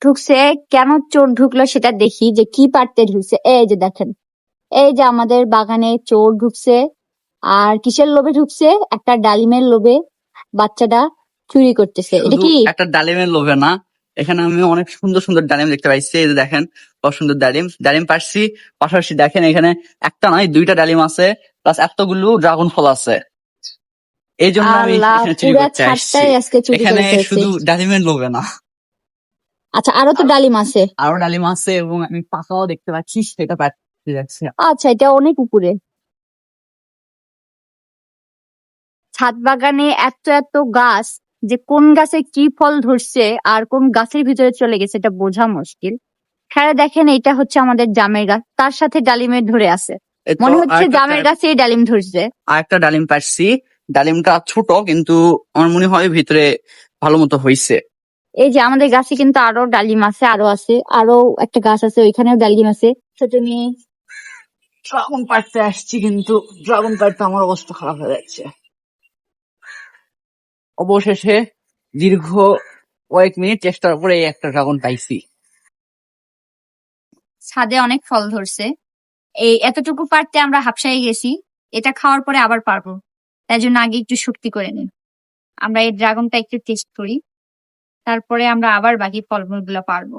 ঢুকছে। কেন চোর ঢুকলো সেটা দেখি যে কি পারতে ঢুকছে। এই যে দেখেন, এই যে আমাদের বাগানে চোর ঢুকছে। আর কিসের লোভে ঢুকছে? একটা ডালিমের লোভে বাচ্চাটা চুরি করতেছে। এটা শুধু কি? একটা ডালিমের লোভে না, এখানে আমি অনেক সুন্দর সুন্দর ডালিম দেখতে পাইছি। এই যে দেখেন কত সুন্দর ডালিম ডালিম পারছি। পাশাপাশি দেখেন এখানে একটা নয় দুইটা ডালিম আছে, প্লাস এতগুলো ড্রাগন ফল আছে। এই জন্য আমি আল্লাহ, এখানে চুরি পুরা করতে আসছি। ছাদটাই আজকে চুরি এখানে করে ফেলছে। শুধু ডালিমের লোভে না, আচ্ছা, আরো তো ডালিম আছে। আরো ডালিম আছে এবং আমি পাকাও দেখতে পাচ্ছি, সেটা পাচ্ছি যাচ্ছে। আচ্ছা, এটা অনেক উপরে। ছাদ বাগানে এত এত গাছ, যে কোন গাছে কি ফল ধরছে আর কোন গাছের ভিতরে চলে গেছে এটা বোঝা মুশকিল। খেয়াল দেখেন, এটা হচ্ছে আমাদের জামের গাছ, তার সাথে ডালিমের ধরে আছে। এই তো মনে হচ্ছে জামের গাছেই ডালিম ধরছে। আরেকটা ডালিম পাচ্ছি। ডালিমটা ছোট কিন্তু আমার মনে হয় ভিতরে ভালো মতো হয়েছে। এই যে আমাদের গাছে কিন্তু আরো ডালিম আছে, আরো আছে, আরো একটা গাছ আছে, ওইখানেও ডালিম আছে। ছোট মেয়ে ড্রাগন পাড়তে আসছি কিন্তু ড্রাগন পাড়তে আমার অবস্থা খারাপ হয়ে যাচ্ছে। অবশেষে দীর্ঘ কয়েক মিনিট চেষ্টার পরে এই একটা ড্রাগন পাইছি। ছাদে অনেক ফল ধরছে। এই এতটুকু পারতে আমরা হাঁপসাই গেছি। এটা খাওয়ার পরে আবার পারবো, তাই জন্য আগে একটু শক্তি করে নিই। আমরা এই ড্রাগনটা একটু টেস্ট করি, তারপরে আমরা আবার বাকি ফলমূল গুলা পারবো।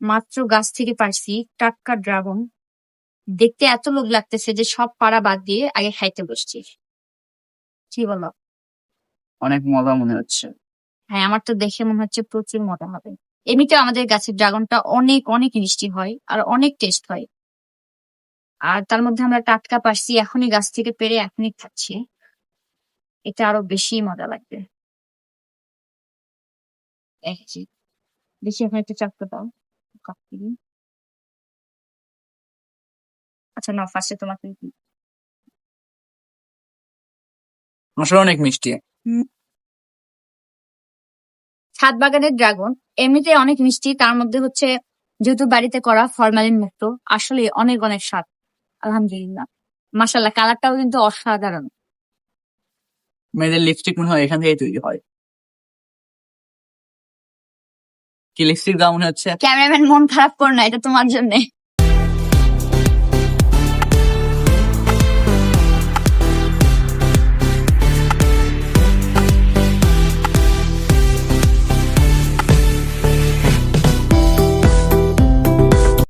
মাত্র গাছ থেকে পারছি টাটকা ড্রাগন। দেখতে এত লোভ লাগতেছে যে সব পাড়া বাদ দিয়ে আগে খাইতে বসছি। কি বলো? অনেক মজা মনে হচ্ছে। হ্যাঁ, আমার তো দেখে মনে হচ্ছে প্রচুর মজা হবে। এমনিতে আমাদের গাছের ড্রাগনটা অনেক অনেক মিষ্টি হয় আর অনেক টেস্ট হয়। আর তার মধ্যে আমরা টাটকা পারছি, এখনই গাছ থেকে পেরে এখনই খাচ্ছি। এটা আরো বেশি মজা লাগবে। দেখছি, বেশি এখন একটু চাপতে দাও। কাটতে দিই। আচ্ছা না, ফার্স্টে তোমাকে দিই। আসলে অনেক মিষ্টি। ছাদ বাগানের ড্রাগন এমনিতে অনেক মিষ্টি, তার মধ্যে হচ্ছে যেহেতু বাড়িতে করা ফরমালিন মুক্ত, আসলে অনেক অনেক স্বাদ। আলহামদুলিল্লাহ, মাশাআল্লাহ, কালারটাও কিন্তু অসাধারণ। মেয়েদের লিপস্টিক মনে হয় এখান থেকে তৈরি হয়। কি লিপস্টিক দাম মনে হচ্ছে? ক্যামেরাম্যান, মন খারাপ কর না, এটা তোমার জন্য।